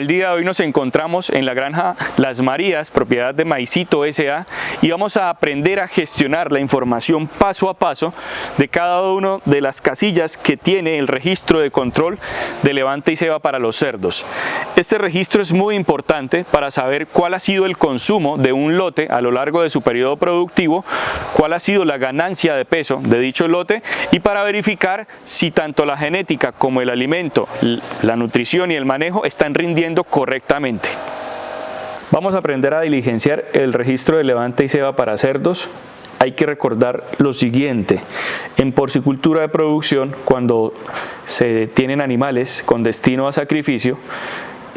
día de hoy nos encontramos en la granja Las Marías, propiedad de Maicito S.A. y vamos a aprender a gestionar la información paso a paso de cada una de las casillas que tiene el registro de control de levante y ceba para los cerdos. Este registro es muy importante para saber cuál ha sido el consumo de un lote a lo largo de su periodo productivo, cuál ha sido la ganancia de peso de dicho lote y para verificar si tanto la genética como el alimento, la nutrición y el manejo están rindiendo correctamente. Vamos a aprender a diligenciar el registro de levante y ceba para cerdos. Hay que recordar lo siguiente: en porcicultura de producción, cuando se tienen animales con destino a sacrificio,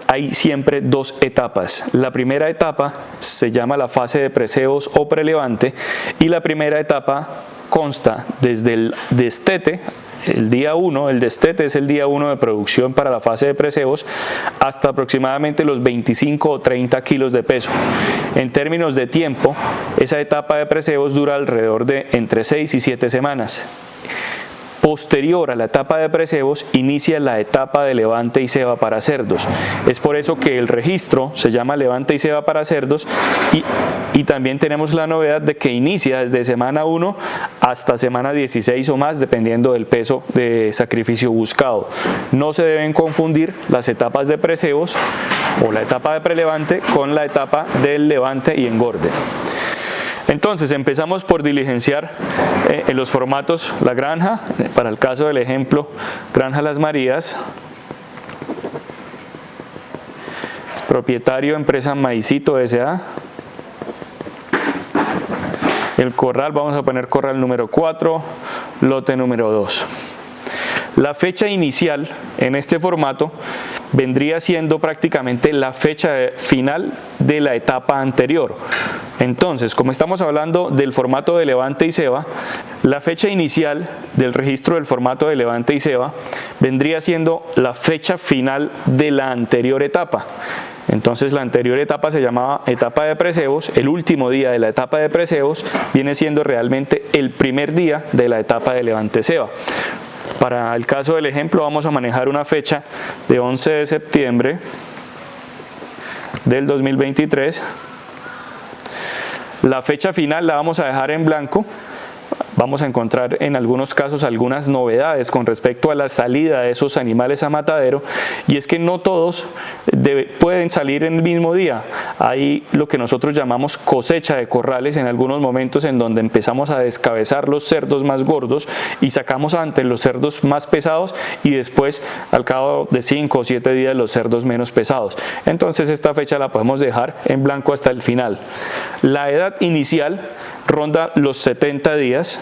hay siempre dos etapas. La primera etapa se llama la fase de precebos o prelevante y la primera etapa consta desde el destete. El día 1, el destete es el día 1 de producción para la fase de precebos, hasta aproximadamente los 25 o 30 kilos de peso. En términos de tiempo, esa etapa de precebos dura alrededor de entre 6 y 7 semanas. Posterior a la etapa de precebos inicia la etapa de levante y ceba para cerdos. Es por eso que el registro se llama levante y ceba para cerdos y también tenemos la novedad de que inicia desde semana 1 hasta semana 16 o más, dependiendo del peso de sacrificio buscado. No se deben confundir las etapas de precebos o la etapa de prelevante con la etapa del levante y engorde. Entonces empezamos por diligenciar en los formatos la granja, para el caso del ejemplo Granja Las Marías, propietario empresa Maicito S.A. El corral, vamos a poner corral número 4, lote número 2. La fecha inicial en este formato vendría siendo prácticamente la fecha final de la etapa anterior. Entonces, como estamos hablando del formato de levante y ceba, la fecha inicial del registro del formato de levante y ceba vendría siendo la fecha final de la anterior etapa. Entonces la anterior etapa se llamaba etapa de precebos, el último día de la etapa de precebos viene siendo realmente el primer día de la etapa de levante ceba. Para el caso del ejemplo vamos a manejar una fecha de 11 de septiembre del 2023. La fecha final la vamos a dejar en blanco. Vamos a encontrar en algunos casos algunas novedades con respecto a la salida de esos animales a matadero, y es que no todos pueden salir en el mismo día. Hay lo que nosotros llamamos cosecha de corrales en algunos momentos, en donde empezamos a descabezar los cerdos más gordos y sacamos antes los cerdos más pesados y después al cabo de 5 o 7 días los cerdos menos pesados. Entonces esta fecha la podemos dejar en blanco hasta el final. La edad inicial ronda los 70 días,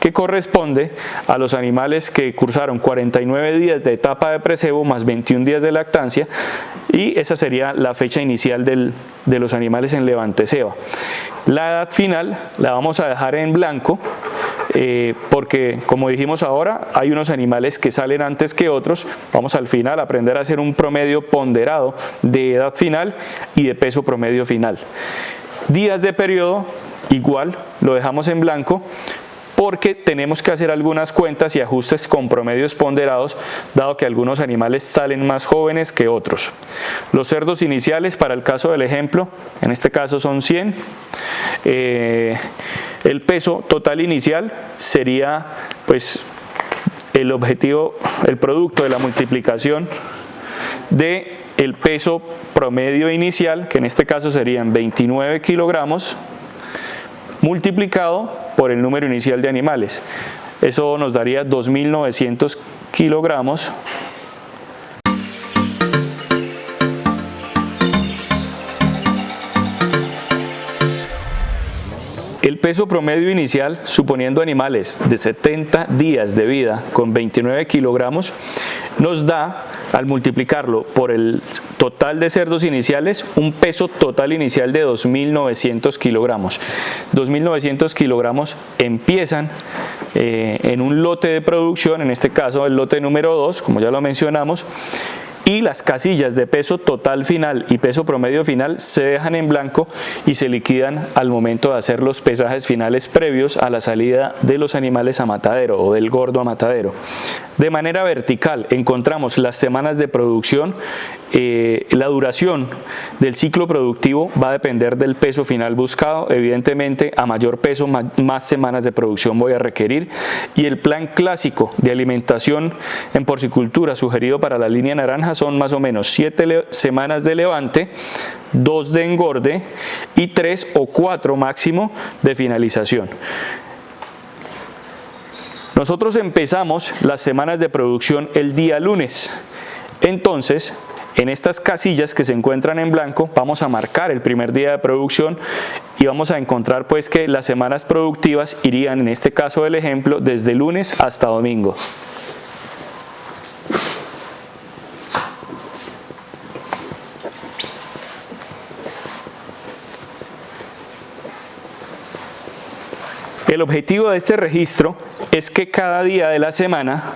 que corresponde a los animales que cursaron 49 días de etapa de precebo más 21 días de lactancia, y esa sería la fecha inicial de los animales en levante ceba. La edad final la vamos a dejar en blanco porque, como dijimos ahora, hay unos animales que salen antes que otros. Vamos al final a aprender a hacer un promedio ponderado de edad final y de peso promedio final. Días de periodo, igual lo dejamos en blanco porque tenemos que hacer algunas cuentas y ajustes con promedios ponderados, dado que algunos animales salen más jóvenes que otros. Los cerdos iniciales, para el caso del ejemplo, en este caso son 100. El peso total inicial sería pues el objetivo, el producto de la multiplicación de el peso promedio inicial, que en este caso serían 29 kilogramos, multiplicado por el número inicial de animales. Eso nos daría 2.900 kilogramos. El peso promedio inicial, suponiendo animales de 70 días de vida con 29 kilogramos, nos da, al multiplicarlo por el total de cerdos iniciales, un peso total inicial de 2.900 kilogramos. 2.900 kilogramos empiezan en un lote de producción, en este caso el lote número 2, como ya lo mencionamos, y las casillas de peso total final y peso promedio final se dejan en blanco y se liquidan al momento de hacer los pesajes finales previos a la salida de los animales a matadero o del gordo a matadero. De manera vertical encontramos las semanas de producción. La duración del ciclo productivo va a depender del peso final buscado. Evidentemente, a mayor peso, más semanas de producción voy a requerir. Y el plan clásico de alimentación en porcicultura sugerido para la línea naranja son más o menos 7 semanas de levante, 2 de engorde y 3 o 4 máximo de finalización. Nosotros empezamos las semanas de producción el día lunes. Entonces, en estas casillas que se encuentran en blanco, vamos a marcar el primer día de producción y vamos a encontrar pues que las semanas productivas irían, en este caso del ejemplo, desde lunes hasta domingo. El objetivo de este registro es que cada día de la semana,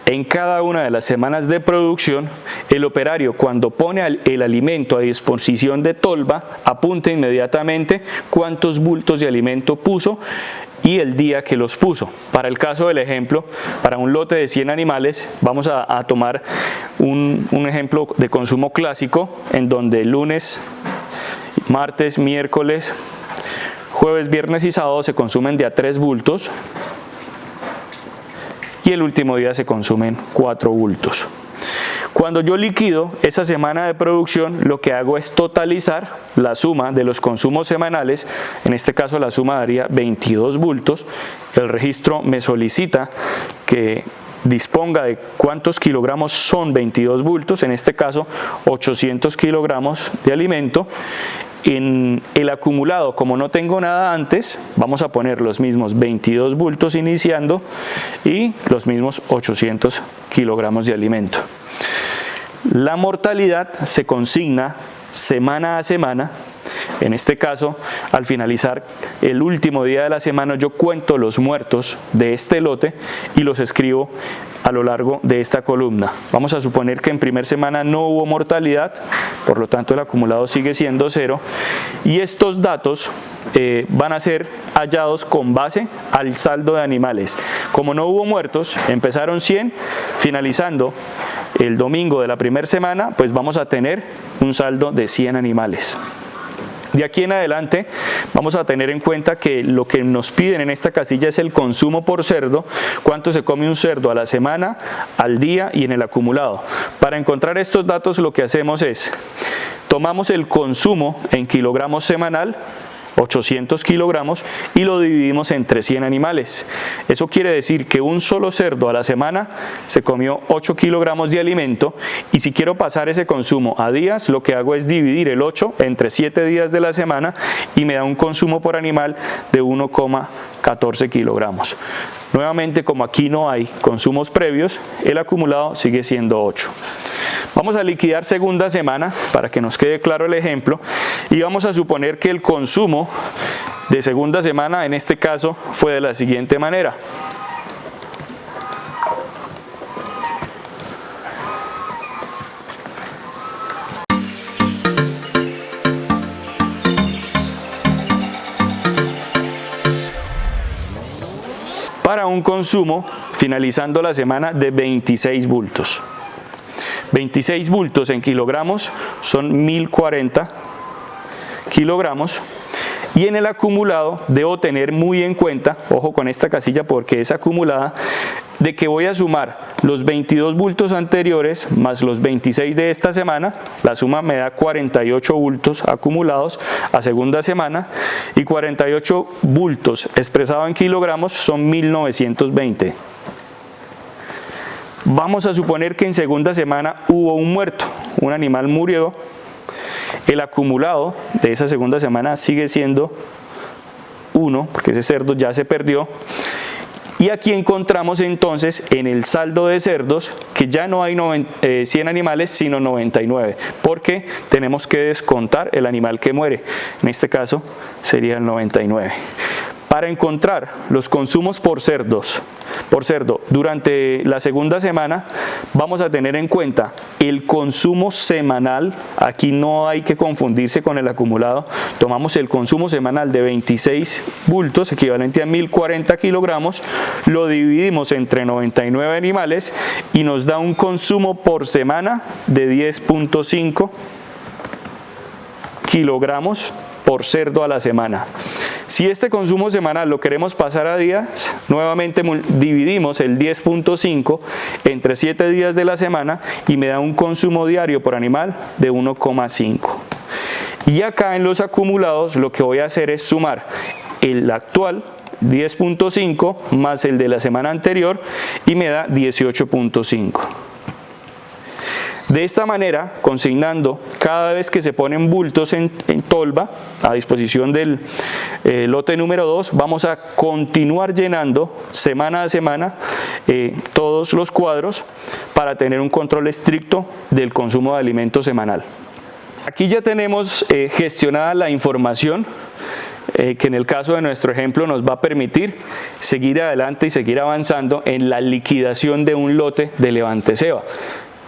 en cada una de las semanas de producción, el operario, cuando pone el alimento a disposición de tolva, apunte inmediatamente cuántos bultos de alimento puso y el día que los puso. Para el caso del ejemplo, para un lote de 100 animales, vamos a tomar un ejemplo de consumo clásico, en donde lunes, martes, miércoles, jueves, viernes y sábado se consumen de a 3 bultos y el último día se consumen 4 bultos. Cuando yo liquido esa semana de producción, lo que hago es totalizar la suma de los consumos semanales. En este caso la suma daría 22 bultos. El registro me solicita que disponga de cuántos kilogramos son 22 bultos, en este caso 800 kilogramos de alimento. En el acumulado, como no tengo nada antes, vamos a poner los mismos 22 bultos iniciando y los mismos 800 kilogramos de alimento. La mortalidad se consigna semana a semana. En este caso, al finalizar el último día de la semana, yo cuento los muertos de este lote y los escribo a lo largo de esta columna. Vamos a suponer que en primera semana no hubo mortalidad, por lo tanto el acumulado sigue siendo 0, y estos datos van a ser hallados con base al saldo de animales. Como no hubo muertos, empezaron 100, finalizando el domingo de la primera semana, pues vamos a tener un saldo de 100 animales. De aquí en adelante vamos a tener en cuenta que lo que nos piden en esta casilla es el consumo por cerdo, cuánto se come un cerdo a la semana, al día y en el acumulado. Para encontrar estos datos lo que hacemos es, tomamos el consumo en kilogramos semanal, 800 kilogramos, y lo dividimos entre 100 animales. Eso quiere decir que un solo cerdo a la semana se comió 8 kilogramos de alimento, y si quiero pasar ese consumo a días, lo que hago es dividir el 8 entre 7 días de la semana y me da un consumo por animal de 1,14 kilogramos. Nuevamente, como aquí no hay consumos previos, el acumulado sigue siendo 8. Vamos a liquidar segunda semana para que nos quede claro el ejemplo y vamos a suponer que el consumo de segunda semana en este caso fue de la siguiente manera. Para un consumo finalizando la semana de 26 bultos. 26 bultos en kilogramos son 1040 kilogramos, y en el acumulado debo tener muy en cuenta, ojo con esta casilla porque es acumulada, de que voy a sumar los 22 bultos anteriores más los 26 de esta semana. La suma me da 48 bultos acumulados a segunda semana, y 48 bultos expresado en kilogramos son 1920. Vamos a suponer que en segunda semana hubo un muerto, un animal murió. El acumulado de esa segunda semana sigue siendo 1, porque ese cerdo ya se perdió. Y aquí encontramos entonces en el saldo de cerdos que ya no hay 100 animales sino 99, porque tenemos que descontar el animal que muere. En este caso sería el 99. Para encontrar los consumos por cerdo durante la segunda semana, vamos a tener en cuenta el consumo semanal. Aquí no hay que confundirse con el acumulado. Tomamos el consumo semanal de 26 bultos, equivalente a 1040 kilogramos, lo dividimos entre 99 animales y nos da un consumo por semana de 10.5 kilogramos por cerdo a la semana. Si este consumo semanal lo queremos pasar a días, nuevamente dividimos el 10.5 entre 7 días de la semana y me da un consumo diario por animal de 1,5. Y acá en los acumulados lo que voy a hacer es sumar el actual 10.5 más el de la semana anterior y me da 18.5. De esta manera, consignando cada vez que se ponen bultos en tolva a disposición del lote número 2, vamos a continuar llenando semana a semana todos los cuadros para tener un control estricto del consumo de alimentos semanal. Aquí ya tenemos gestionada la información que en el caso de nuestro ejemplo nos va a permitir seguir adelante y seguir avanzando en la liquidación de un lote de levante ceba.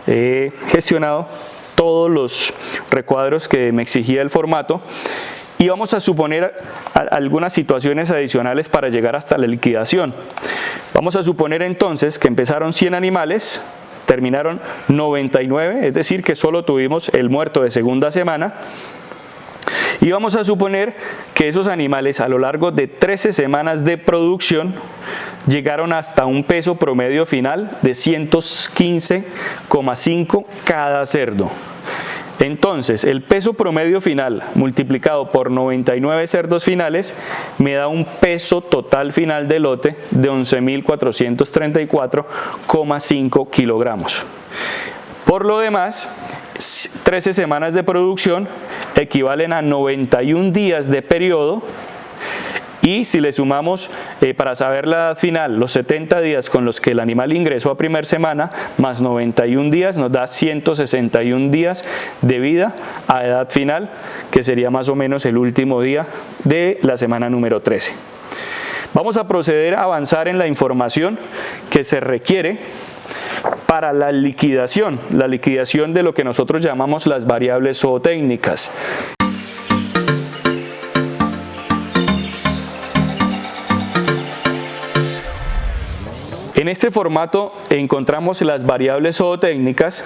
He gestionado todos los recuadros que me exigía el formato y vamos a suponer algunas situaciones adicionales para llegar hasta la liquidación. Vamos a suponer entonces que empezaron 100 animales, terminaron 99, es decir que solo tuvimos el muerto de segunda semana. Y vamos a suponer que esos animales a lo largo de 13 semanas de producción llegaron hasta un peso promedio final de 115,5 cada cerdo. Entonces, el peso promedio final multiplicado por 99 cerdos finales me da un peso total final de lote de 11.434,5 kilogramos. Por lo demás, 13 semanas de producción equivalen a 91 días de periodo y si le sumamos para saber la edad final los 70 días con los que el animal ingresó a primer semana más 91 días nos da 161 días de vida a edad final, que sería más o menos el último día de la semana número 13. Vamos a proceder a avanzar en la información que se requiere para la liquidación de lo que nosotros llamamos las variables zootécnicas. En este formato encontramos las variables zootécnicas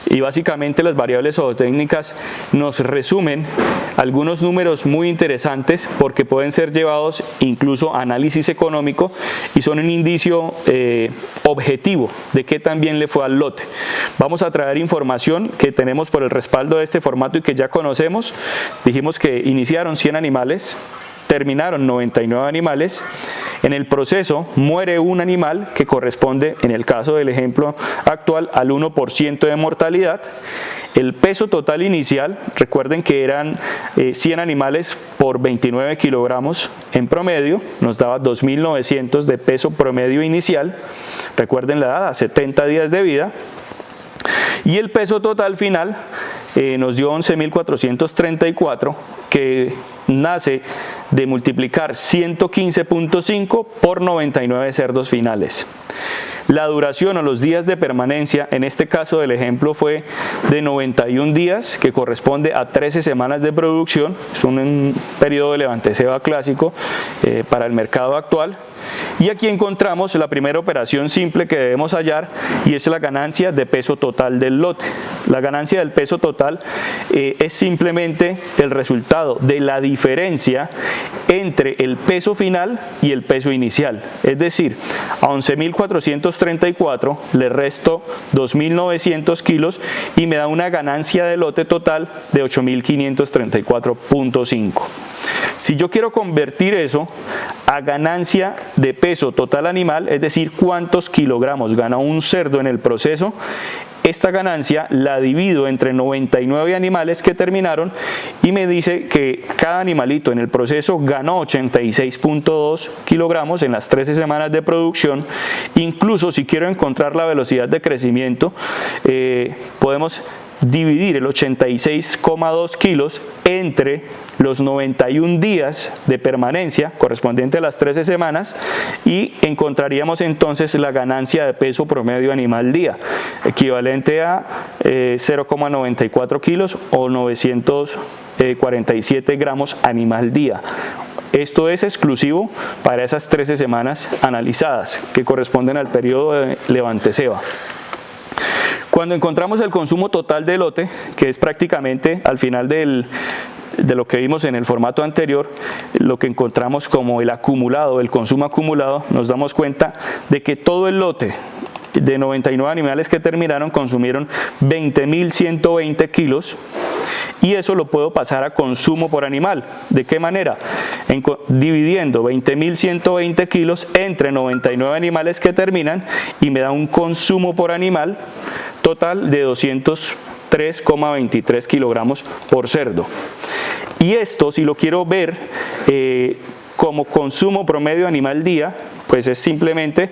y básicamente las variables zootécnicas nos resumen algunos números muy interesantes porque pueden ser llevados incluso a análisis económico y son un indicio objetivo de qué tan bien le fue al lote. Vamos a traer información que tenemos por el respaldo de este formato y que ya conocemos. Dijimos que iniciaron 100 animales, terminaron 99 animales. En el proceso muere un animal que corresponde, en el caso del ejemplo actual, al 1% de mortalidad. El peso total inicial, recuerden que eran 100 animales por 29 kilogramos en promedio, nos daba 2.900 de peso promedio inicial. Recuerden la edad, a 70 días de vida. Y el peso total final nos dio 11.434, que nace de multiplicar 115.5 por 99 cerdos finales. La duración o los días de permanencia, en este caso del ejemplo fue de 91 días, que corresponde a 13 semanas de producción. Es un periodo de levante ceba clásico para el mercado actual. Y aquí encontramos la primera operación simple que debemos hallar y es la ganancia de peso total del lote. La ganancia del peso total es simplemente el resultado de la diferencia entre el peso final y el peso inicial. Es decir, a 11.434 le resto 2.900 kilos y me da una ganancia de lote total de 8.534.5. Si yo quiero convertir eso a ganancia de peso total animal, es decir, cuántos kilogramos gana un cerdo en el proceso, esta ganancia la divido entre 99 animales que terminaron y me dice que cada animalito en el proceso ganó 86.2 kilogramos en las 13 semanas de producción. Incluso si quiero encontrar la velocidad de crecimiento, podemos dividir el 86,2 kilos entre los 91 días de permanencia correspondiente a las 13 semanas y encontraríamos entonces la ganancia de peso promedio animal día, equivalente a 0,94 kilos o 947 gramos animal día. Esto es exclusivo para esas 13 semanas analizadas que corresponden al periodo de levante ceba. Cuando encontramos el consumo total de lote, que es prácticamente al final de lo que vimos en el formato anterior, lo que encontramos como el acumulado, el consumo acumulado, nos damos cuenta de que todo el lote de 99 animales que terminaron consumieron 20.120 kilos. Y eso lo puedo pasar a consumo por animal. ¿De qué manera? Dividiendo 20.120 kilos entre 99 animales que terminan y me da un consumo por animal total de 203,23 kilogramos por cerdo. Y esto, si lo quiero ver como consumo promedio animal día, pues es simplemente,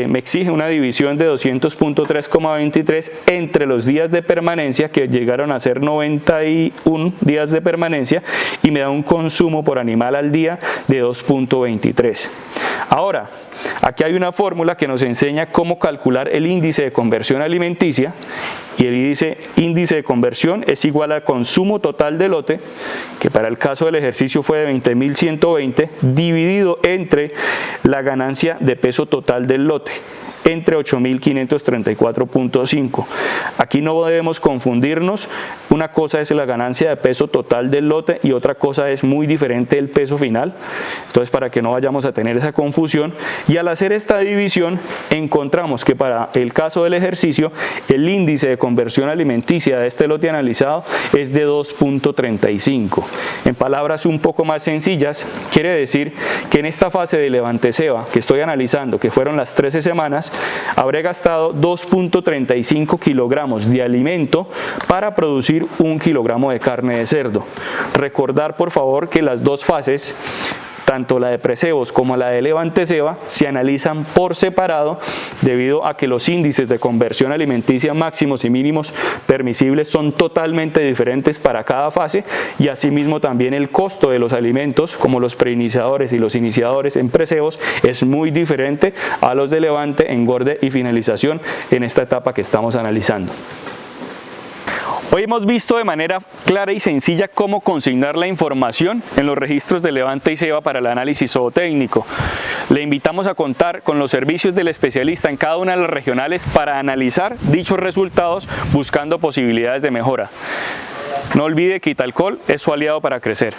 me exige una división de 200.3,23 entre los días de permanencia, que llegaron a ser 91 días de permanencia, y me da un consumo por animal al día de 2.23. Ahora, aquí hay una fórmula que nos enseña cómo calcular el índice de conversión alimenticia, y el índice de conversión es igual al consumo total de lote, que para el caso del ejercicio fue de 20.120, dividido entre la ganancia de peso total del lote, entre 8.534.5. Aquí no debemos confundirnos, una cosa es la ganancia de peso total del lote y otra cosa es muy diferente el peso final. Entonces, para que no vayamos a tener esa confusión, y al hacer esta división encontramos que para el caso del ejercicio el índice de conversión alimenticia de este lote analizado es de 2.35. En palabras un poco más sencillas, quiere decir que en esta fase de levante ceba que estoy analizando, que fueron las 13 semanas, habré gastado 2.35 kilogramos de alimento para producir 1 kilogramo de carne de cerdo. Recordar por favor que las dos fases, tanto la de precebos como la de levante ceba, se analizan por separado debido a que los índices de conversión alimenticia máximos y mínimos permisibles son totalmente diferentes para cada fase, y asimismo también el costo de los alimentos como los preiniciadores y los iniciadores en precebos es muy diferente a los de levante, engorde y finalización en esta etapa que estamos analizando. Hoy hemos visto de manera clara y sencilla cómo consignar la información en los registros de levante y ceba para el análisis zootécnico. Le invitamos a contar con los servicios del especialista en cada una de las regionales para analizar dichos resultados buscando posibilidades de mejora. No olvide que Italcol es su aliado para crecer.